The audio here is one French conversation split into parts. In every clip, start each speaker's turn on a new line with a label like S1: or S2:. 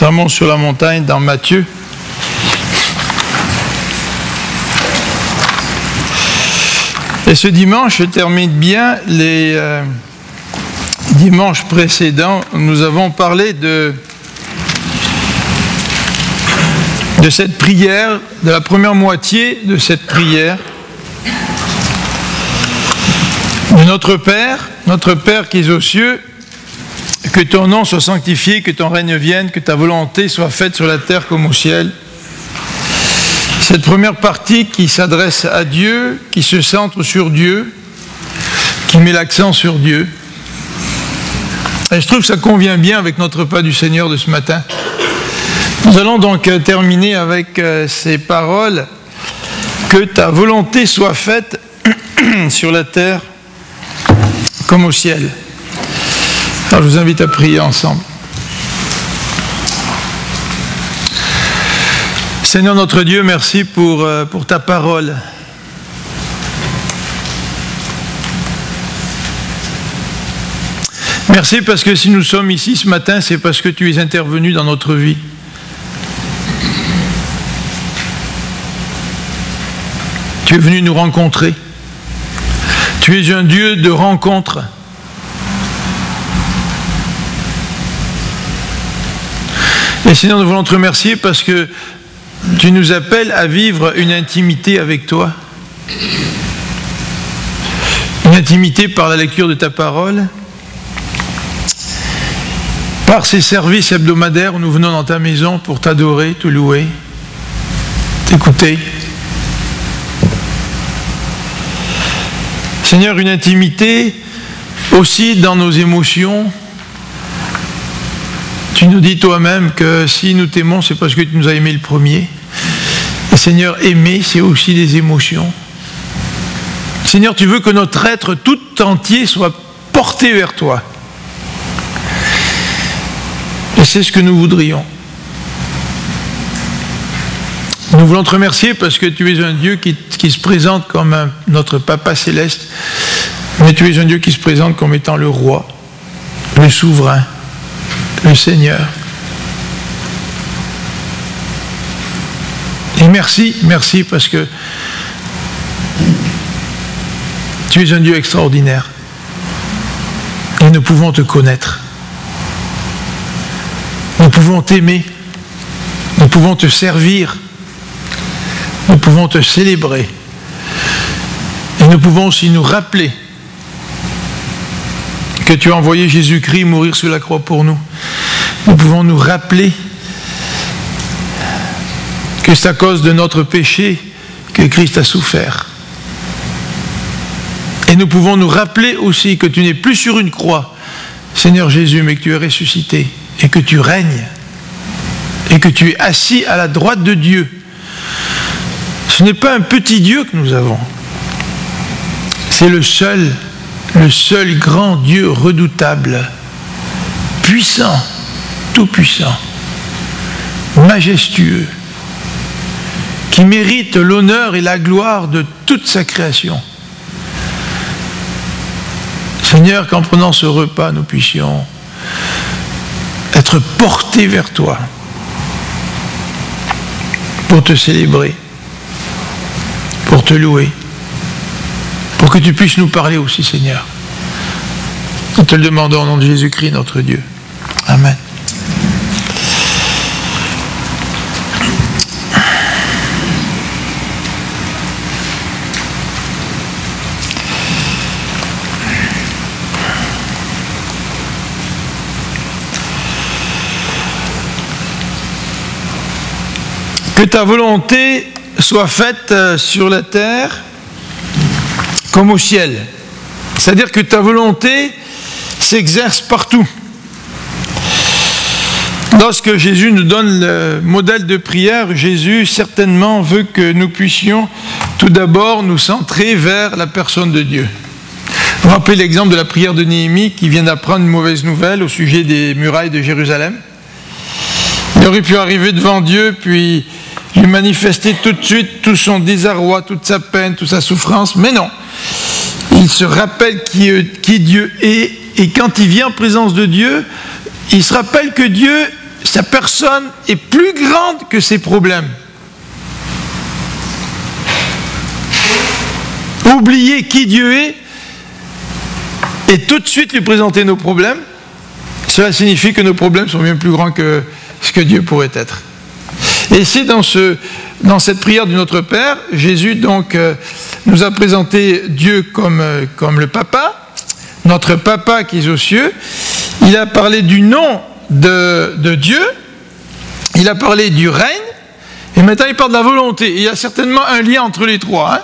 S1: Sermon sur la montagne dans Matthieu. Et ce dimanche, je termine bien les dimanches précédents. Nous avons parlé de cette prière, de la première moitié de cette prière. De notre Père qui es aux cieux, que ton nom soit sanctifié, que ton règne vienne, que ta volonté soit faite sur la terre comme au ciel. Cette première partie qui s'adresse à Dieu, qui se centre sur Dieu, qui met l'accent sur Dieu. Et je trouve que ça convient bien avec notre repas du Seigneur de ce matin. Nous allons donc terminer avec ces paroles. Que ta volonté soit faite sur la terre comme au ciel. Alors je vous invite à prier ensemble. Seigneur notre Dieu, merci pour ta parole. Merci parce que si nous sommes ici ce matin, c'est parce que tu es intervenu dans notre vie. Tu es venu nous rencontrer. Tu es un Dieu de rencontre. Et Seigneur, nous voulons te remercier parce que tu nous appelles à vivre une intimité avec toi. Une intimité par la lecture de ta parole, par ces services hebdomadaires où nous venons dans ta maison pour t'adorer, te louer, t'écouter. Seigneur, une intimité aussi dans nos émotions. Tu nous dis toi-même que si nous t'aimons, c'est parce que tu nous as aimés le premier. Et Seigneur, aimer, c'est aussi des émotions. Seigneur, tu veux que notre être tout entier soit porté vers toi. Et c'est ce que nous voudrions. Nous voulons te remercier parce que tu es un Dieu qui se présente comme notre Papa céleste, mais tu es un Dieu qui se présente comme étant le roi, le souverain, le Seigneur. Et merci parce que tu es un Dieu extraordinaire. Et nous pouvons te connaître. Nous pouvons t'aimer. Nous pouvons te servir. Nous pouvons te célébrer. Et nous pouvons aussi nous rappeler que tu as envoyé Jésus-Christ mourir sur la croix pour nous. Nous pouvons nous rappeler que c'est à cause de notre péché que Christ a souffert. Et nous pouvons nous rappeler aussi que tu n'es plus sur une croix, Seigneur Jésus, mais que tu es ressuscité et que tu règnes et que tu es assis à la droite de Dieu. Ce n'est pas un petit Dieu que nous avons. C'est le seul grand Dieu redoutable, puissant, tout-puissant, majestueux, qui mérite l'honneur et la gloire de toute sa création. Seigneur, qu'en prenant ce repas, nous puissions être portés vers toi pour te célébrer, pour te louer, pour que tu puisses nous parler aussi, Seigneur. Nous te le demandons au nom de Jésus-Christ, notre Dieu. Amen. Que ta volonté soit faite sur la terre comme au ciel. C'est-à-dire que ta volonté s'exerce partout. Lorsque Jésus nous donne le modèle de prière, Jésus certainement veut que nous puissions tout d'abord nous centrer vers la personne de Dieu. Vous vous rappelez l'exemple de la prière de Néhémie qui vient d'apprendre une mauvaise nouvelle au sujet des murailles de Jérusalem. Il aurait pu arriver devant Dieu, puis lui manifester tout de suite tout son désarroi, toute sa peine, toute sa souffrance, mais non. Il se rappelle qui Dieu est, et quand il vient en présence de Dieu, il se rappelle que Dieu sa personne est plus grande que ses problèmes. Oublier qui Dieu est et tout de suite lui présenter nos problèmes, cela signifie que nos problèmes sont bien plus grands que ce que Dieu pourrait être. Et c'est dans cette prière du Notre Père, Jésus donc nous a présenté Dieu comme le Papa, notre Papa qui est aux cieux. Il a parlé du nom de Dieu, il a parlé du règne, et maintenant il parle de la volonté. Il y a certainement un lien entre les trois.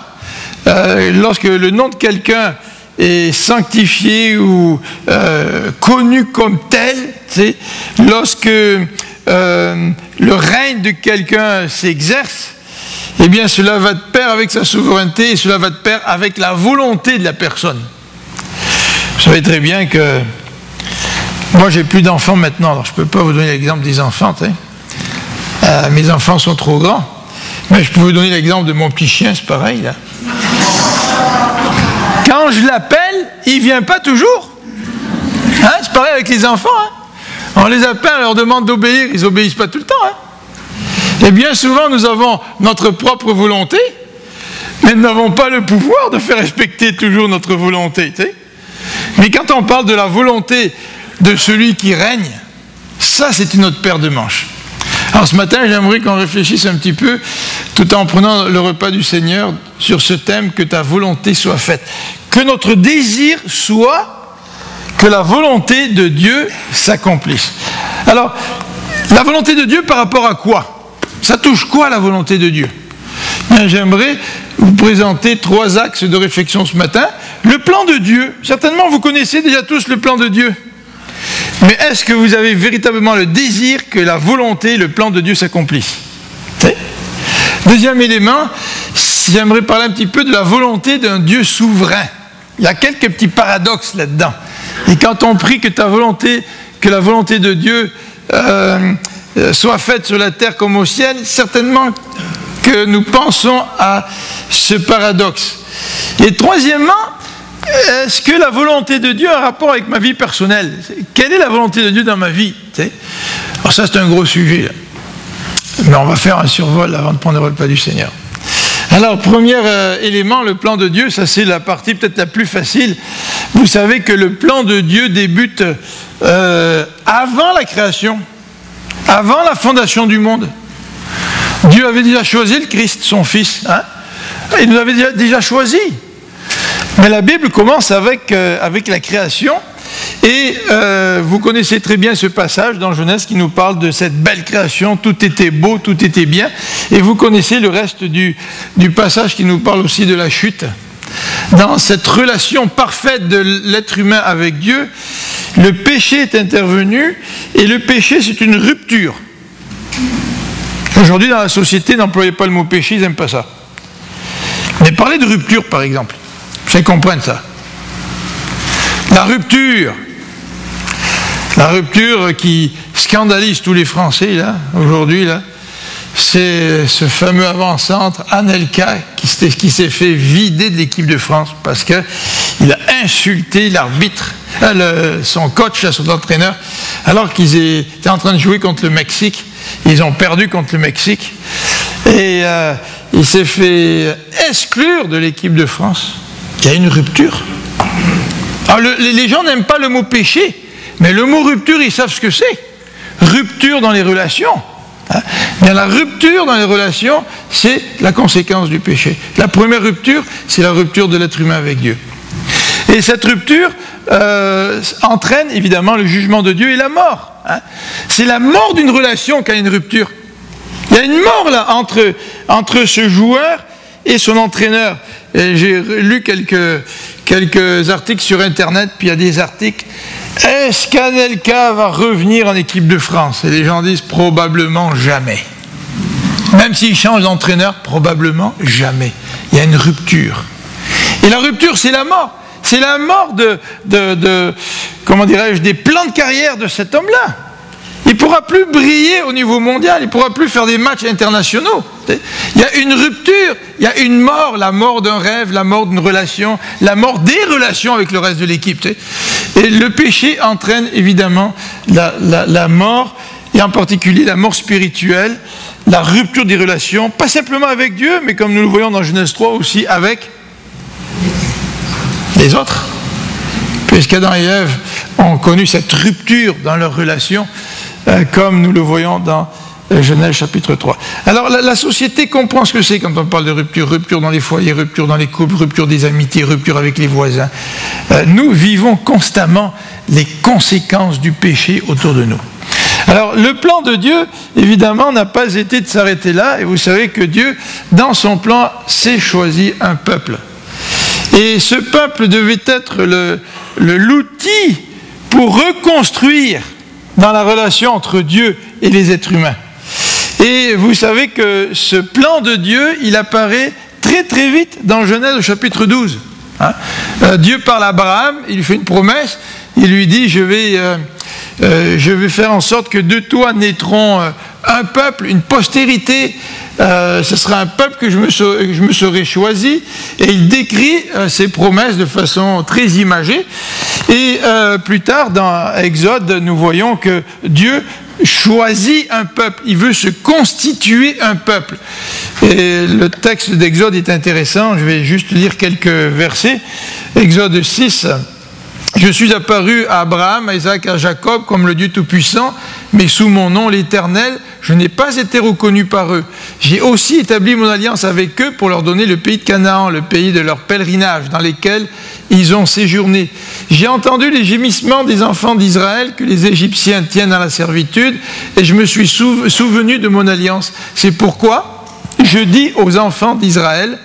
S1: Lorsque le nom de quelqu'un est sanctifié ou connu comme tel, lorsque le règne de quelqu'un s'exerce, eh bien cela va de pair avec sa souveraineté et cela va de pair avec la volonté de la personne. Vous savez très bien que moi j'ai plus d'enfants maintenant, alors je ne peux pas vous donner l'exemple des enfants, mes enfants sont trop grands, mais je peux vous donner l'exemple de mon petit chien, c'est pareil là. Quand je l'appelle, il ne vient pas toujours. C'est pareil avec les enfants. On les appelle, on leur demande d'obéir, ils n'obéissent pas tout le temps. Et bien souvent, nous avons notre propre volonté, mais nous n'avons pas le pouvoir de faire respecter toujours notre volonté. Mais quand on parle de la volonté de celui qui règne, ça c'est une autre paire de manches. Alors ce matin, j'aimerais qu'on réfléchisse un petit peu, tout en prenant le repas du Seigneur, sur ce thème, que ta volonté soit faite. Que notre désir soit que la volonté de Dieu s'accomplisse. Alors, la volonté de Dieu par rapport à quoi? Ça touche quoi la volonté de Dieu? Bien, j'aimerais vous présenter 3 axes de réflexion ce matin. Le plan de Dieu, certainement vous connaissez déjà tous le plan de Dieu. Mais est-ce que vous avez véritablement le désir que la volonté, le plan de Dieu s'accomplisse? Deuxième élément, j'aimerais parler un petit peu de la volonté d'un Dieu souverain. Il y a quelques petits paradoxes là-dedans. Et quand on prie que la volonté de Dieu soit faite sur la terre comme au ciel, certainement que nous pensons à ce paradoxe. Et troisièmement, est-ce que la volonté de Dieu a un rapport avec ma vie personnelle? Quelle est la volonté de Dieu dans ma vie? Alors ça, c'est un gros sujet, là. Mais on va faire un survol avant de prendre le repas du Seigneur. Alors, premier élément, le plan de Dieu, ça c'est la partie peut-être la plus facile. Vous savez que le plan de Dieu débute avant la création, avant la fondation du monde. Dieu avait déjà choisi le Christ, son Fils. Il nous avait déjà choisi. Mais la Bible commence avec la création. Et vous connaissez très bien ce passage dans Genèse qui nous parle de cette belle création. Tout était beau, tout était bien. Et vous connaissez le reste du passage qui nous parle aussi de la chute. Dans cette relation parfaite de l'être humain avec Dieu, le péché est intervenu. Et le péché, c'est une rupture. Aujourd'hui, dans la société, n'employez pas le mot péché, ils n'aiment pas ça. Mais parlez de rupture, par exemple. Vous comprendre ça. La rupture qui scandalise tous les Français, là, aujourd'hui, là, c'est ce fameux avant-centre, Anelka, qui s'est fait vider de l'équipe de France parce qu'il a insulté l'arbitre, son coach, son entraîneur, alors qu'ils étaient en train de jouer contre le Mexique. Ils ont perdu contre le Mexique. Et il s'est fait exclure de l'équipe de France. Il y a une rupture. Alors, les gens n'aiment pas le mot péché, mais le mot rupture, ils savent ce que c'est. Rupture dans les relations. Bien, la rupture dans les relations, c'est la conséquence du péché. La première rupture, c'est la rupture de l'être humain avec Dieu. Et cette rupture entraîne évidemment le jugement de Dieu et la mort. C'est la mort d'une relation qui a une rupture. Il y a une mort là entre ce joueur et son entraîneur. J'ai lu quelques articles sur Internet, puis il y a des articles. Est-ce qu'Anelka va revenir en équipe de France? Et les gens disent probablement jamais. Même s'il change d'entraîneur, probablement jamais. Il y a une rupture. Et la rupture, c'est la mort. C'est la mort comment dirais-je, des plans de carrière de cet homme-là. Il ne pourra plus briller au niveau mondial, il ne pourra plus faire des matchs internationaux. Il y a une rupture, il y a une mort, la mort d'un rêve, la mort d'une relation, la mort des relations avec le reste de l'équipe. Et le péché entraîne évidemment la mort et en particulier la mort spirituelle, la rupture des relations, pas simplement avec Dieu, mais comme nous le voyons dans Genèse 3 aussi avec les autres. Puisqu'Adam et Ève ont connu cette rupture dans leurs relations, comme nous le voyons dans Genèse chapitre 3. Alors la société comprend ce que c'est quand on parle de rupture. Rupture dans les foyers, rupture dans les couples, rupture des amitiés, rupture avec les voisins. Nous vivons constamment les conséquences du péché autour de nous. Alors le plan de Dieu, évidemment, n'a pas été de s'arrêter là. Et vous savez que Dieu, dans son plan, s'est choisi un peuple. Et ce peuple devait être l'outil pour reconstruire dans la relation entre Dieu et les êtres humains. Et vous savez que ce plan de Dieu, il apparaît très très vite dans Genèse au chapitre 12. Dieu parle à Abraham, il lui fait une promesse, il lui dit je vais faire en sorte que de toi naîtront un peuple, une postérité, ce sera un peuple que je me serai choisi, et il décrit ses promesses de façon très imagée. Et plus tard dans Exode, nous voyons que Dieu choisit un peuple, il veut se constituer un peuple. Et le texte d'Exode est intéressant, je vais juste lire quelques versets. Exode 6. Je suis apparu à Abraham, à Isaac, à Jacob comme le Dieu Tout-Puissant, mais sous mon nom, l'Éternel, je n'ai pas été reconnu par eux. J'ai aussi établi mon alliance avec eux pour leur donner le pays de Canaan, le pays de leur pèlerinage, dans lesquels ils ont séjourné. J'ai entendu les gémissements des enfants d'Israël que les Égyptiens tiennent à la servitude, et je me suis souvenu de mon alliance. C'est pourquoi je dis aux enfants d'Israël,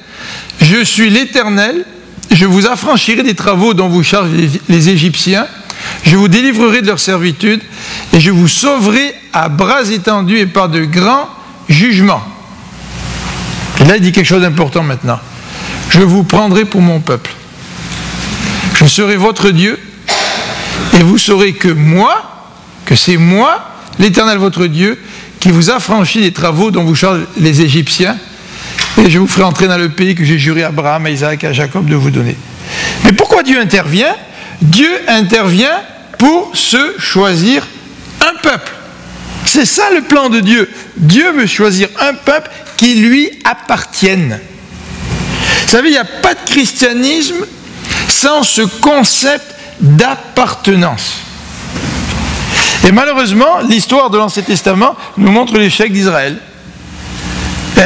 S1: je suis l'Éternel, je vous affranchirai des travaux dont vous chargent les Égyptiens, je vous délivrerai de leur servitude, et je vous sauverai à bras étendus et par de grands jugements. Et là, il dit quelque chose d'important maintenant. Je vous prendrai pour mon peuple. Je serai votre Dieu, et vous saurez que c'est moi, l'Éternel votre Dieu, qui vous affranchit des travaux dont vous chargent les Égyptiens, et je vous ferai entrer dans le pays que j'ai juré à Abraham, à Isaac et à Jacob de vous donner. Mais pourquoi Dieu intervient? Dieu intervient pour se choisir un peuple. C'est ça le plan de Dieu. Dieu veut choisir un peuple qui lui appartienne. Vous savez, il n'y a pas de christianisme sans ce concept d'appartenance. Et malheureusement, l'histoire de l'Ancien Testament nous montre l'échec d'Israël.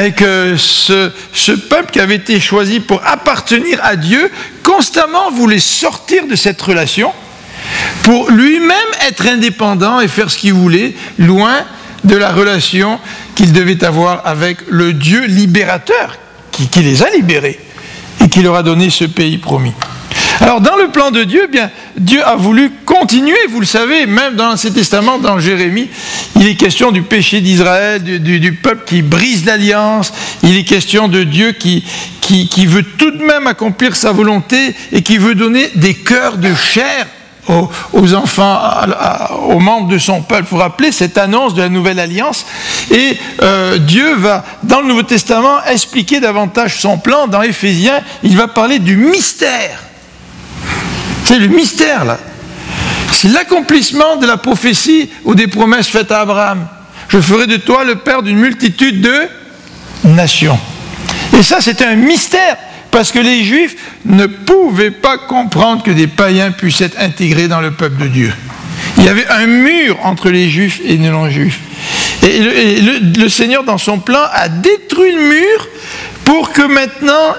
S1: Et que ce peuple qui avait été choisi pour appartenir à Dieu, constamment voulait sortir de cette relation pour lui-même être indépendant et faire ce qu'il voulait, loin de la relation qu'il devait avoir avec le Dieu libérateur, qui les a libérés et qui leur a donné ce pays promis. Alors dans le plan de Dieu, bien, Dieu a voulu continuer, vous le savez, même dans l'Ancien Testament, dans Jérémie, il est question du péché d'Israël, du peuple qui brise l'alliance, il est question de Dieu qui veut tout de même accomplir sa volonté et qui veut donner des cœurs de chair aux enfants, aux membres de son peuple. Vous vous rappelez cette annonce de la nouvelle alliance? Et Dieu va, dans le Nouveau Testament, expliquer davantage son plan. Dans Éphésiens, il va parler du mystère. C'est le mystère, là. C'est l'accomplissement de la prophétie ou des promesses faites à Abraham. Je ferai de toi le père d'une multitude de nations. Et ça, c'était un mystère, parce que les Juifs ne pouvaient pas comprendre que des païens puissent être intégrés dans le peuple de Dieu. Il y avait un mur entre les Juifs et les non-Juifs. Et le Seigneur, dans son plan, a détruit le mur pour que maintenant,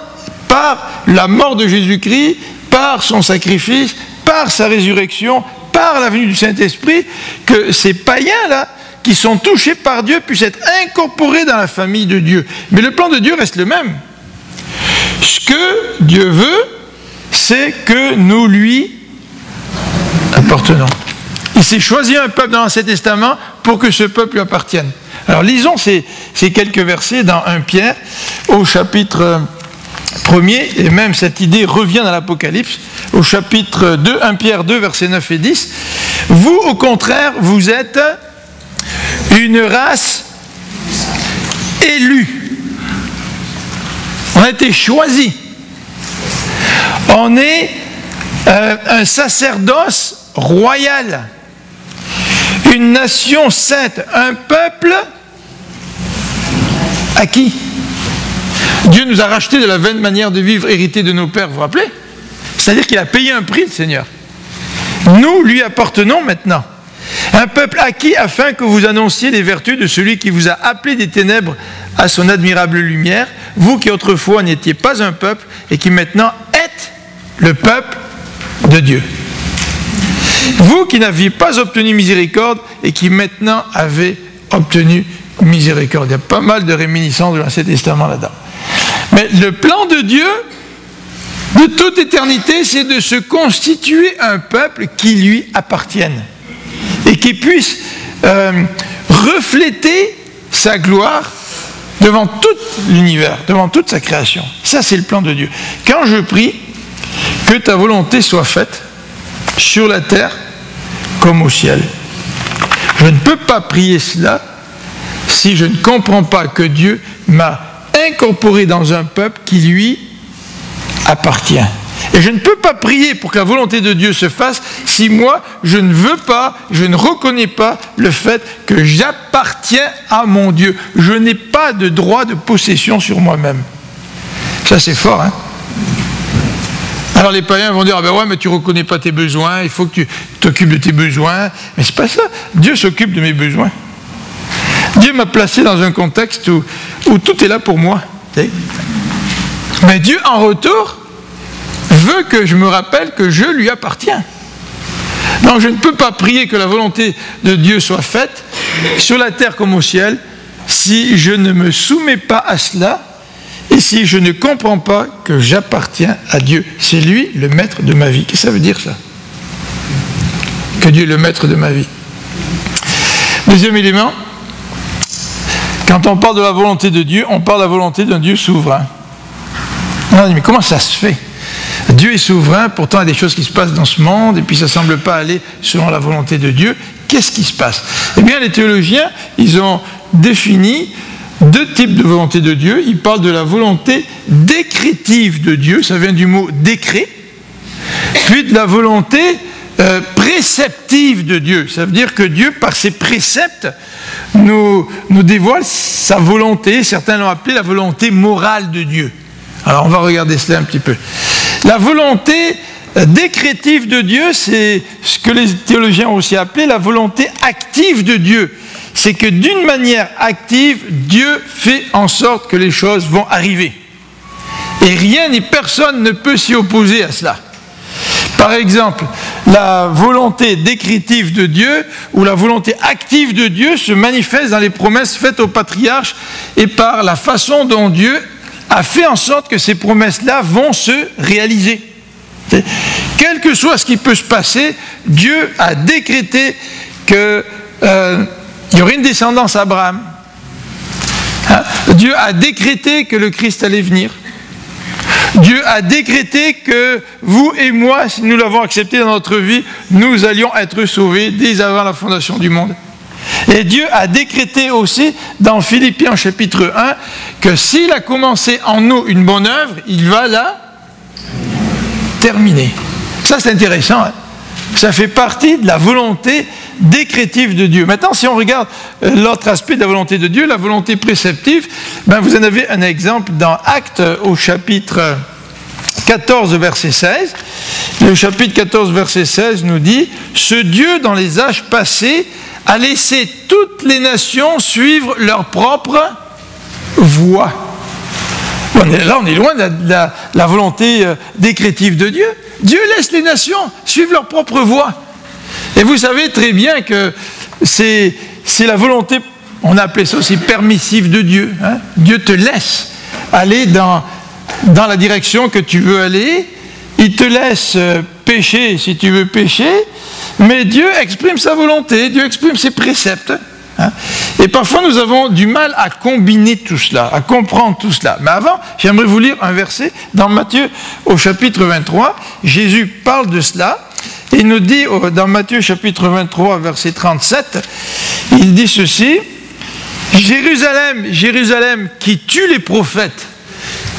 S1: par la mort de Jésus-Christ, par son sacrifice, par sa résurrection, par la venue du Saint-Esprit, que ces païens-là, qui sont touchés par Dieu, puissent être incorporés dans la famille de Dieu. Mais le plan de Dieu reste le même. Ce que Dieu veut, c'est que nous lui appartenons. Il s'est choisi un peuple dans l'Ancien Testament pour que ce peuple lui appartienne. Alors lisons ces quelques versets dans 1 Pierre, au chapitre 1er, et même cette idée revient dans l'Apocalypse, au chapitre 2, 1 Pierre 2, versets 9 et 10. Vous, au contraire, vous êtes une race élue. On a été choisi. On est un sacerdoce royal. une nation sainte, un peuple acquis. Dieu nous a racheté de la vaine manière de vivre héritée de nos pères, vous vous rappelez? C'est-à-dire qu'il a payé un prix, le Seigneur. Nous lui appartenons maintenant. Un peuple acquis afin que vous annonciez les vertus de celui qui vous a appelé des ténèbres à son admirable lumière, vous qui autrefois n'étiez pas un peuple et qui maintenant êtes le peuple de Dieu. Vous qui n'aviez pas obtenu miséricorde et qui maintenant avez obtenu miséricorde. Il y a pas mal de réminiscences de l'Ancien Testament là-dedans. Mais le plan de Dieu, de toute éternité, c'est de se constituer un peuple qui lui appartienne et qui puisse refléter sa gloire devant tout l'univers, devant toute sa création. Ça, c'est le plan de Dieu. Quand je prie que ta volonté soit faite sur la terre comme au ciel, je ne peux pas prier cela si je ne comprends pas que Dieu m'a incorporé dans un peuple qui lui appartient. Et je ne peux pas prier pour que la volonté de Dieu se fasse si moi, je ne veux pas, je ne reconnais pas le fait que j'appartiens à mon Dieu. Je n'ai pas de droit de possession sur moi-même. Ça, c'est fort, hein? Alors les païens vont dire, ah ben ouais, mais tu ne reconnais pas tes besoins, il faut que tu t'occupes de tes besoins. Mais c'est pas ça. Dieu s'occupe de mes besoins. Dieu m'a placé dans un contexte où tout est là pour moi. Mais Dieu, en retour, veut que je me rappelle que je lui appartiens. Donc je ne peux pas prier que la volonté de Dieu soit faite sur la terre comme au ciel si je ne me soumets pas à cela et si je ne comprends pas que j'appartiens à Dieu. C'est lui le maître de ma vie. Qu'est-ce que ça veut dire, ça? Que Dieu est le maître de ma vie. Deuxième élément, quand on parle de la volonté de Dieu, on parle de la volonté d'un Dieu souverain. On dit, mais comment ça se fait? Dieu est souverain, pourtant il y a des choses qui se passent dans ce monde, et puis ça ne semble pas aller selon la volonté de Dieu. Qu'est-ce qui se passe? Eh bien, les théologiens, ils ont défini deux types de volonté de Dieu. Ils parlent de la volonté décrétive de Dieu, ça vient du mot décret, puis de la volonté préceptive de Dieu. Ça veut dire que Dieu, par ses préceptes, nous dévoile sa volonté. Certains l'ont appelé la volonté morale de Dieu. Alors on va regarder cela un petit peu. La volonté décrétive de Dieu, c'est ce que les théologiens ont aussi appelé la volonté active de Dieu. C'est que d'une manière active, Dieu fait en sorte que les choses vont arriver. Et rien ni personne ne peut s'y opposer à cela. Par exemple, la volonté décrétive de Dieu ou la volonté active de Dieu se manifeste dans les promesses faites aux patriarches et par la façon dont Dieu a fait en sorte que ces promesses-là vont se réaliser. Quel que soit ce qui peut se passer, Dieu a décrété qu'il y aurait une descendance à Abraham. Dieu a décrété que le Christ allait venir. Dieu a décrété que vous et moi, si nous l'avons accepté dans notre vie, nous allions être sauvés dès avant la fondation du monde. Et Dieu a décrété aussi dans Philippiens chapitre 1 que s'il a commencé en nous une bonne œuvre, il va la terminer. Ça, c'est intéressant, hein? Ça fait partie de la volonté décrétive de Dieu. Maintenant, si on regarde l'autre aspect de la volonté de Dieu, la volonté préceptive, ben vous en avez un exemple dans Actes au chapitre 14, verset 16. Le chapitre 14, verset 16 nous dit « Ce Dieu, dans les âges passés, a laissé toutes les nations suivre leur propre voie. » Là, on est loin de la volonté décrétive de Dieu. Dieu laisse les nations suivre leur propre voie. Et vous savez très bien que c'est la volonté, on appelait ça aussi permissive de Dieu. Hein? Dieu te laisse aller dans la direction que tu veux aller. Il te laisse pécher si tu veux pécher. Mais Dieu exprime sa volonté, Dieu exprime ses préceptes. Hein? Et parfois nous avons du mal à combiner tout cela, à comprendre tout cela. Mais avant, j'aimerais vous lire un verset dans Matthieu au chapitre 23. Jésus parle de cela. Et il nous dit dans Matthieu chapitre 23, verset 37, il dit ceci, « Jérusalem, Jérusalem, qui tue les prophètes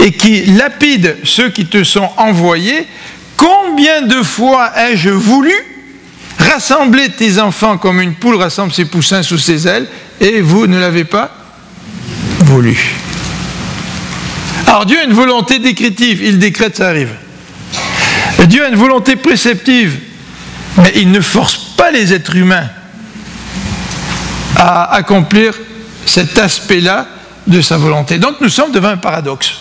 S1: et qui lapide ceux qui te sont envoyés, combien de fois ai-je voulu rassembler tes enfants comme une poule rassemble ses poussins sous ses ailes, et vous ne l'avez pas voulu. Alors Dieu a une volonté décrétive, il décrète, ça arrive. Et Dieu a une volonté préceptive, mais il ne force pas les êtres humains à accomplir cet aspect-là de sa volonté. Donc nous sommes devant un paradoxe.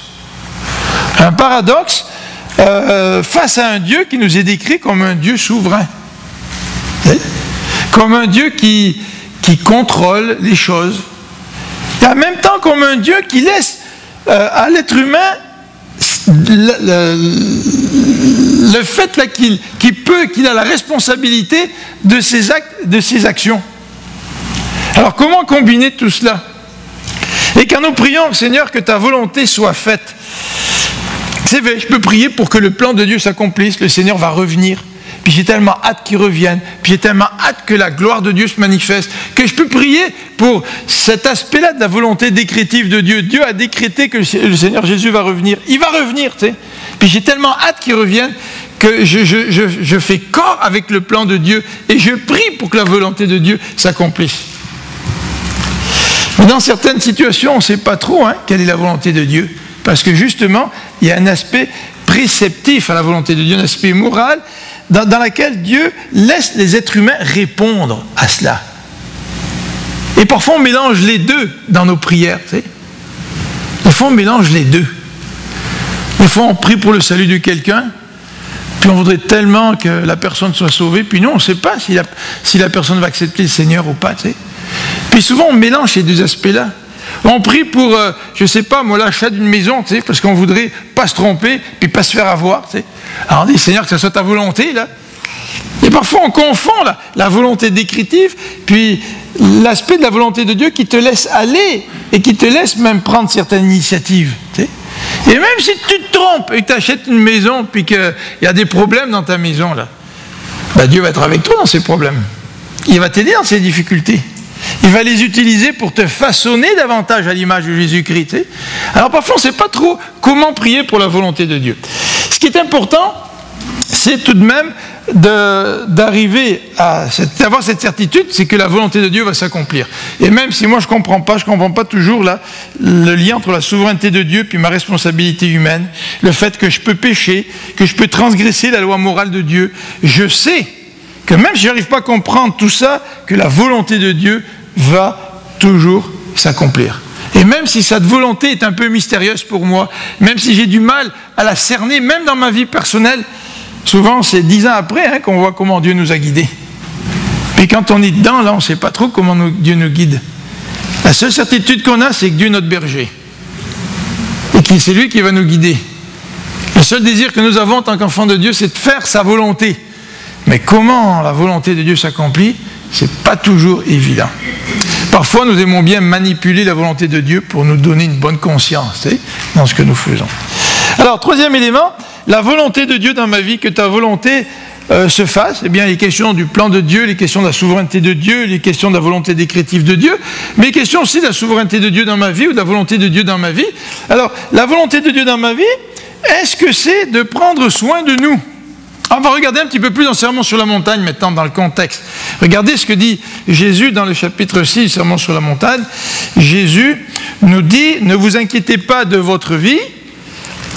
S1: Un paradoxe face à un Dieu qui nous est décrit comme un Dieu souverain. Comme un Dieu qui contrôle les choses. Et en même temps comme un Dieu qui laisse à l'être humain le fait là, qu'il a la responsabilité de ses actes, de ses actions. Alors comment combiner tout cela? Et quand nous prions, Seigneur, que ta volonté soit faite, c'est vrai, je peux prier pour que le plan de Dieu s'accomplisse, le Seigneur va revenir, puis j'ai tellement hâte qu'il revienne, puis j'ai tellement hâte que la gloire de Dieu se manifeste, que je peux prier pour cet aspect-là de la volonté décrétive de Dieu. Dieu a décrété que le Seigneur Jésus va revenir, il va revenir, tu sais, puis j'ai tellement hâte qu'il revienne, que je fais corps avec le plan de Dieu, et je prie pour que la volonté de Dieu s'accomplisse. Mais dans certaines situations, on ne sait pas trop quelle est la volonté de Dieu. Parce que justement, il y a un aspect préceptif à la volonté de Dieu, un aspect moral, dans lequel Dieu laisse les êtres humains répondre à cela. Et parfois, on mélange les deux dans nos prières. Tu sais. Des fois, on mélange les deux. Des fois, on prie pour le salut de quelqu'un, puis on voudrait tellement que la personne soit sauvée, puis nous, on ne sait pas si la personne va accepter le Seigneur ou pas. Tu sais. Puis souvent, on mélange ces deux aspects-là. On prie pour, je ne sais pas, moi, l'achat d'une maison, tu sais, parce qu'on voudrait pas se tromper, puis pas se faire avoir. Tu sais. Alors on dit, Seigneur, que ce soit ta volonté, là. Et parfois, on confond la volonté décrétive, puis l'aspect de la volonté de Dieu qui te laisse aller, et qui te laisse même prendre certaines initiatives. Tu sais. Et même si tu te trompes, et que tu achètes une maison, puis qu'il y a des problèmes dans ta maison, là, ben, Dieu va être avec toi dans ces problèmes. Il va t'aider dans ces difficultés. Il va les utiliser pour te façonner davantage à l'image de Jésus-Christ. Tu sais. Alors parfois, on ne sait pas trop comment prier pour la volonté de Dieu. Ce qui est important, c'est tout de même d'arriver à d'avoir cette certitude, c'est que la volonté de Dieu va s'accomplir. Et même si moi je ne comprends pas toujours là, le lien entre la souveraineté de Dieu puis ma responsabilité humaine, le fait que je peux pécher, que je peux transgresser la loi morale de Dieu, je sais que même si je n'arrive pas à comprendre tout ça, que la volonté de Dieu va toujours s'accomplir. Et même si cette volonté est un peu mystérieuse pour moi, même si j'ai du mal à la cerner, même dans ma vie personnelle, souvent c'est 10 ans après qu'on voit comment Dieu nous a guidés. Puis quand on est dedans, là, on ne sait pas trop comment Dieu nous guide. La seule certitude qu'on a, c'est que Dieu est notre berger. Et que c'est lui qui va nous guider. Le seul désir que nous avons en tant qu'enfants de Dieu, c'est de faire sa volonté. Mais comment la volonté de Dieu s'accomplit, ce n'est pas toujours évident. Parfois, nous aimons bien manipuler la volonté de Dieu pour nous donner une bonne conscience dans ce que nous faisons. Alors, troisième élément, la volonté de Dieu dans ma vie, que ta volonté se fasse. Eh bien, les questions du plan de Dieu, les questions de la souveraineté de Dieu, les questions de la volonté décrétive de Dieu, mais les questions aussi de la souveraineté de Dieu dans ma vie ou de la volonté de Dieu dans ma vie. Alors, la volonté de Dieu dans ma vie, est-ce que c'est de prendre soin de nous ? On va regarder un petit peu plus dans le Sermon sur la montagne maintenant, dans le contexte. Regardez ce que dit Jésus dans le chapitre 6 du Sermon sur la montagne. Jésus nous dit, ne vous inquiétez pas de votre vie,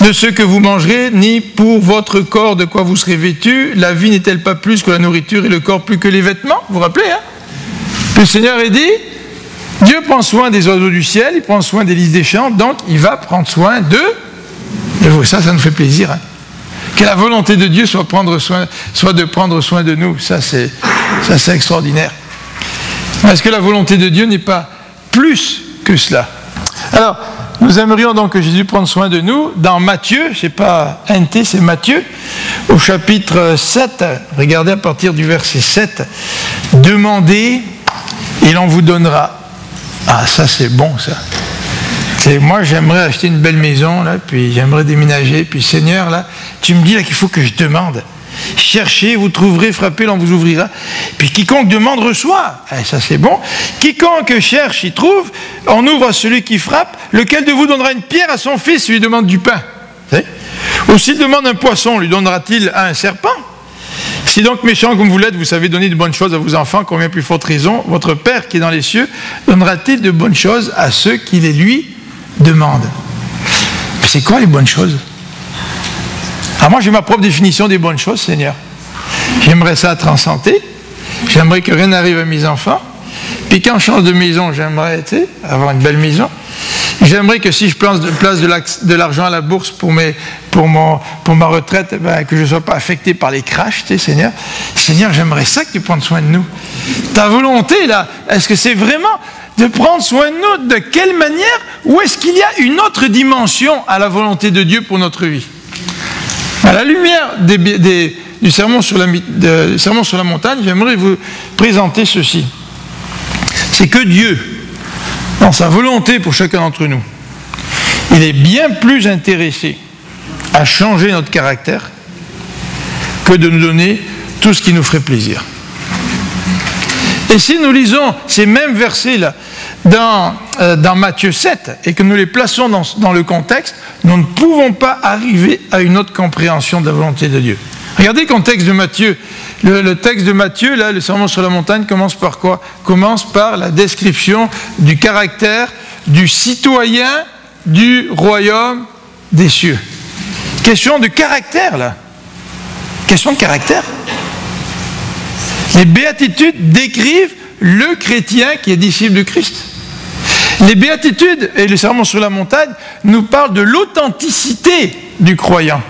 S1: de ce que vous mangerez, ni pour votre corps de quoi vous serez vêtus. La vie n'est-elle pas plus que la nourriture et le corps plus que les vêtements? Vous vous rappelez, Puis le Seigneur a dit, Dieu prend soin des oiseaux du ciel, il prend soin des lys des champs, donc il va prendre soin de vous. Ça nous fait plaisir, Que la volonté de Dieu soit de prendre soin de nous. Ça, c'est extraordinaire. Est-ce que la volonté de Dieu n'est pas plus que cela? Alors, nous aimerions donc que Jésus prenne soin de nous. Dans Matthieu, je ne sais pas, NT, c'est Matthieu, au chapitre 7, regardez à partir du verset 7, « Demandez et l'on vous donnera. » Ah, ça c'est bon, ça. Moi, j'aimerais acheter une belle maison, là, puis j'aimerais déménager, puis Seigneur, là, tu me dis là qu'il faut que je demande. Cherchez, vous trouverez, frappez, l'on vous ouvrira. Puis quiconque demande reçoit. Ça c'est bon. Quiconque cherche, il trouve. On ouvre à celui qui frappe. Lequel de vous donnera une pierre à son fils, lui demande du pain? Ou s'il demande un poisson, lui donnera-t-il un serpent? Si donc méchant comme vous l'êtes, vous savez donner de bonnes choses à vos enfants, combien plus forte raison, votre Père qui est dans les cieux donnera-t-il de bonnes choses à ceux qui les lui demandent. Mais c'est quoi les bonnes choses? Alors moi j'ai ma propre définition des bonnes choses, Seigneur. J'aimerais ça être en santé, j'aimerais que rien n'arrive à mes enfants, puis quand je change de maison, j'aimerais avoir une belle maison. J'aimerais que si je place de l'argent à la bourse pour ma retraite, que je ne sois pas affecté par les crashs, Seigneur. Seigneur, j'aimerais ça que tu prennes soin de nous. Ta volonté, là, est-ce que c'est vraiment de prendre soin de nous? De quelle manière? Ou est-ce qu'il y a une autre dimension à la volonté de Dieu pour notre vie? À la lumière du sermon sur la montagne, j'aimerais vous présenter ceci. C'est que Dieu, dans sa volonté pour chacun d'entre nous, il est bien plus intéressé à changer notre caractère que de nous donner tout ce qui nous ferait plaisir. Et si nous lisons ces mêmes versets-là dans Matthieu 7 et que nous les plaçons dans le contexte, nous ne pouvons pas arriver à une autre compréhension de la volonté de Dieu. Regardez le contexte de Matthieu. Le texte de Matthieu, là, le sermon sur la montagne, commence par quoi? Commence par la description du caractère du citoyen du royaume des cieux. Question de caractère, là. Question de caractère. Les béatitudes décrivent le chrétien qui est disciple de Christ. Les béatitudes et le sermon sur la montagne nous parlent de l'authenticité du croyant.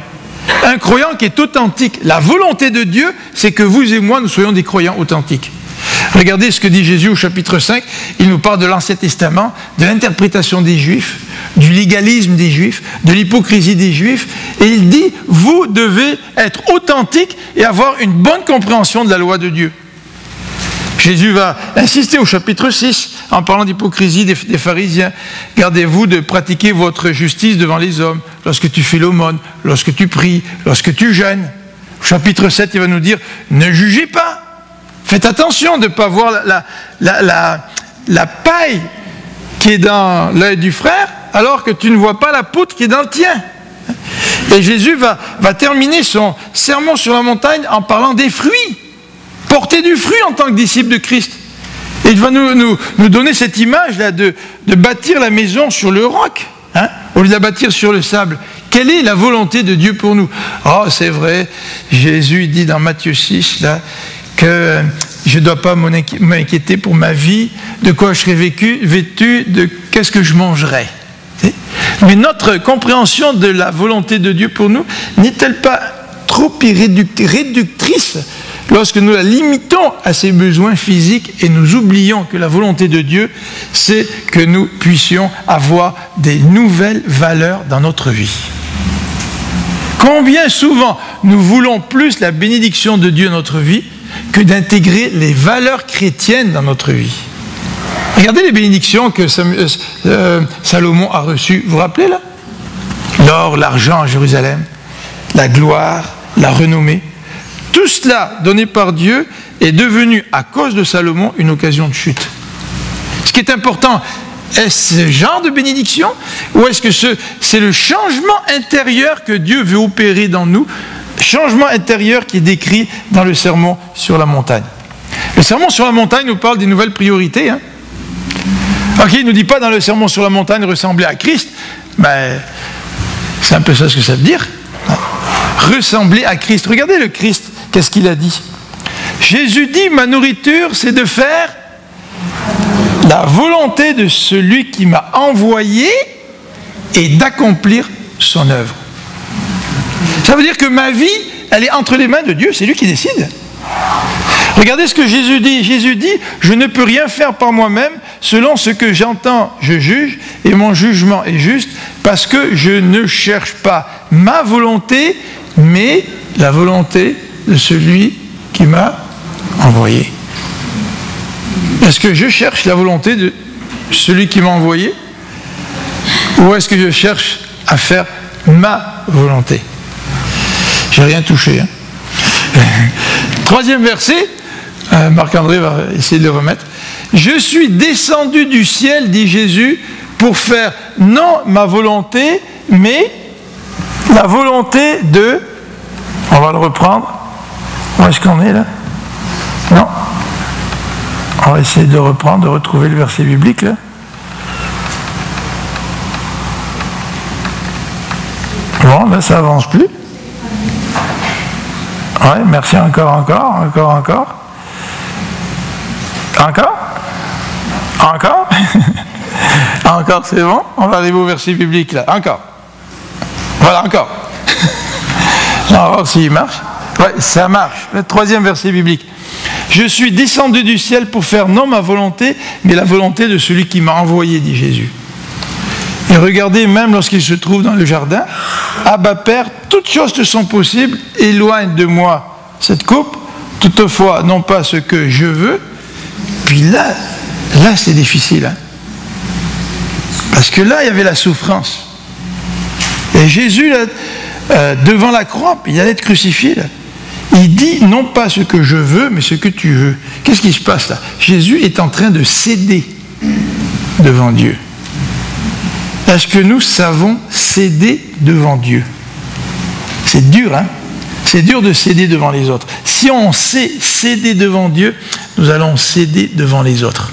S1: Un croyant qui est authentique. La volonté de Dieu, c'est que vous et moi, nous soyons des croyants authentiques. Regardez ce que dit Jésus au chapitre 5. Il nous parle de l'Ancien Testament, de l'interprétation des Juifs, du légalisme des Juifs, de l'hypocrisie des Juifs. Et il dit, vous devez être authentiques et avoir une bonne compréhension de la loi de Dieu. Jésus va insister au chapitre 6 en parlant d'hypocrisie des pharisiens. Gardez-vous de pratiquer votre justice devant les hommes, lorsque tu fais l'aumône, lorsque tu pries, lorsque tu jeûnes. Au chapitre 7, il va nous dire, ne jugez pas. Faites attention de ne pas voir la paille qui est dans l'œil du frère, alors que tu ne vois pas la poutre qui est dans le tien. Et Jésus va terminer son sermon sur la montagne en parlant des fruits. Porter du fruit en tant que disciple de Christ. Et il va nous donner cette image-là de bâtir la maison sur le roc, au lieu de la bâtir sur le sable. Quelle est la volonté de Dieu pour nous? Oh, c'est vrai, Jésus dit dans Matthieu 6, là, que je ne dois pas m'inquiéter pour ma vie, de quoi je serai vêtu, de qu'est-ce que je mangerai. Mais notre compréhension de la volonté de Dieu pour nous n'est-elle pas trop réductrice lorsque nous la limitons à ses besoins physiques et nous oublions que la volonté de Dieu, c'est que nous puissions avoir des nouvelles valeurs dans notre vie? Combien souvent nous voulons plus la bénédiction de Dieu dans notre vie que d'intégrer les valeurs chrétiennes dans notre vie? Regardez les bénédictions que Salomon a reçues. Vous vous rappelez là? L'or, l'argent à Jérusalem, la gloire, la renommée. Tout cela, donné par Dieu, est devenu, à cause de Salomon, une occasion de chute. Ce qui est important, est-ce ce genre de bénédiction, ou est-ce que c'est le changement intérieur que Dieu veut opérer dans nous, changement intérieur qui est décrit dans le sermon sur la montagne? Le sermon sur la montagne nous parle des nouvelles priorités. Ok, il ne nous dit pas dans le sermon sur la montagne ressembler à Christ, mais c'est un peu ça ce que ça veut dire. Ressembler à Christ. Regardez le Christ, qu'est-ce qu'il a dit? Jésus dit, ma nourriture, c'est de faire la volonté de celui qui m'a envoyé et d'accomplir son œuvre. Ça veut dire que ma vie, elle est entre les mains de Dieu, c'est lui qui décide. Regardez ce que Jésus dit. Jésus dit, je ne peux rien faire par moi-même, selon ce que j'entends, je juge, et mon jugement est juste, parce que je ne cherche pas ma volonté, mais la volonté de celui qui m'a envoyé. Est-ce que je cherche la volonté de celui qui m'a envoyé, ou est-ce que je cherche à faire ma volonté? J'ai rien touché. Troisième verset, Marc-André va essayer de le remettre. Je suis descendu du ciel, dit Jésus, pour faire non ma volonté, mais la volonté de, on va le reprendre, Où est-ce qu'on est là? Non. On va essayer de reprendre, de retrouver le verset biblique là. Bon, là ça avance plus. Ouais, merci encore. Encore, c'est bon. On va arriver au verset biblique là. Encore. Voilà, encore. On va voir s'il marche. Ouais, ça marche. Le 3e verset biblique. Je suis descendu du ciel pour faire non ma volonté, mais la volonté de celui qui m'a envoyé, dit Jésus. Et regardez, même lorsqu'il se trouve dans le jardin, Abba Père, toutes choses te sont possibles, éloigne de moi cette coupe, toutefois, non pas ce que je veux. Puis là c'est difficile. Hein. Parce que là, il y avait la souffrance. Et Jésus, là, devant la croix, il allait être crucifié. Là. Il dit, non pas ce que je veux, mais ce que tu veux. Qu'est-ce qui se passe là? Jésus est en train de céder devant Dieu. Est-ce que nous savons céder devant Dieu? C'est dur, hein? C'est dur de céder devant les autres. Si on sait céder devant Dieu, nous allons céder devant les autres.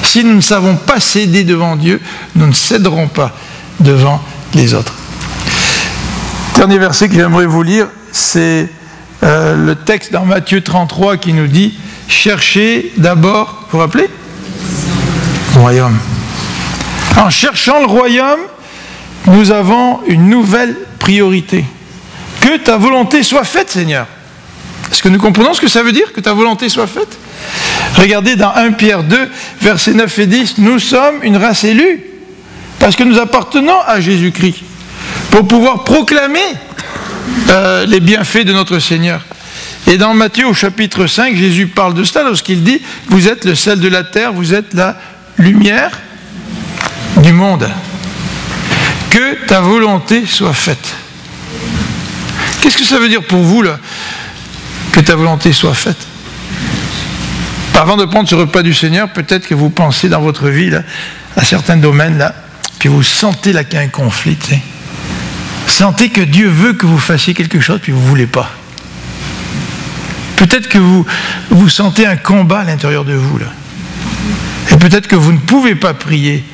S1: Si nous ne savons pas céder devant Dieu, nous ne céderons pas devant les autres. Dernier verset que j'aimerais vous lire, c'est le texte dans Matthieu 33 qui nous dit « Cherchez d'abord, vous vous rappelez ? Le royaume. » En cherchant le royaume, nous avons une nouvelle priorité. Que ta volonté soit faite, Seigneur. Est-ce que nous comprenons ce que ça veut dire, que ta volonté soit faite? Regardez dans 1 Pierre 2, versets 9 et 10, nous sommes une race élue, parce que nous appartenons à Jésus-Christ, pour pouvoir proclamer les bienfaits de notre Seigneur. Et dans Matthieu au chapitre 5, Jésus parle de cela lorsqu'il dit, vous êtes le sel de la terre, vous êtes la lumière du monde. Que ta volonté soit faite. Qu'est-ce que ça veut dire pour vous, là, que ta volonté soit faite? Avant de prendre ce repas du Seigneur, peut-être que vous pensez dans votre vie, là, à certains domaines, là, puis vous sentez là qu'il y a un conflit, tu sais. Sentez que Dieu veut que vous fassiez quelque chose, puis vous ne voulez pas. Peut-être que vous sentez un combat à l'intérieur de vous, là. Et peut-être que vous ne pouvez pas prier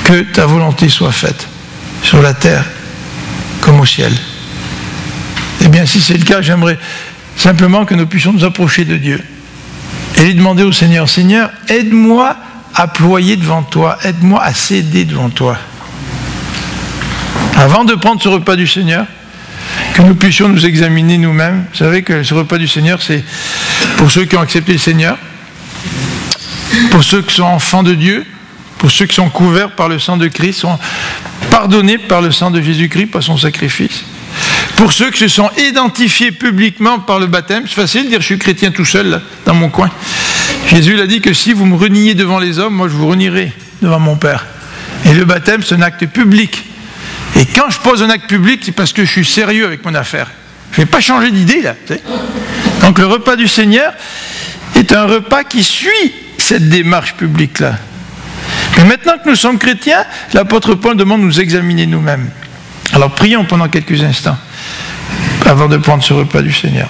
S1: que ta volonté soit faite, sur la terre comme au ciel. Eh bien, si c'est le cas, j'aimerais simplement que nous puissions nous approcher de Dieu et lui demander au Seigneur, Seigneur, aide-moi à ployer devant toi, aide-moi à céder devant toi. Avant de prendre ce repas du Seigneur, que nous puissions nous examiner nous-mêmes. Vous savez que ce repas du Seigneur, c'est pour ceux qui ont accepté le Seigneur, pour ceux qui sont enfants de Dieu, pour ceux qui sont couverts par le sang de Christ, sont pardonnés par le sang de Jésus-Christ, par son sacrifice. Pour ceux qui se sont identifiés publiquement par le baptême, c'est facile de dire je suis chrétien tout seul, là, dans mon coin. Jésus l'a dit que si vous me reniez devant les hommes, moi je vous renierai devant mon Père. Et le baptême, c'est un acte public. Et quand je pose un acte public, c'est parce que je suis sérieux avec mon affaire. Je ne vais pas changer d'idée, là. Tu sais. Donc le repas du Seigneur est un repas qui suit cette démarche publique-là. Mais maintenant que nous sommes chrétiens, l'apôtre Paul demande de nous examiner nous-mêmes. Alors prions pendant quelques instants avant de prendre ce repas du Seigneur.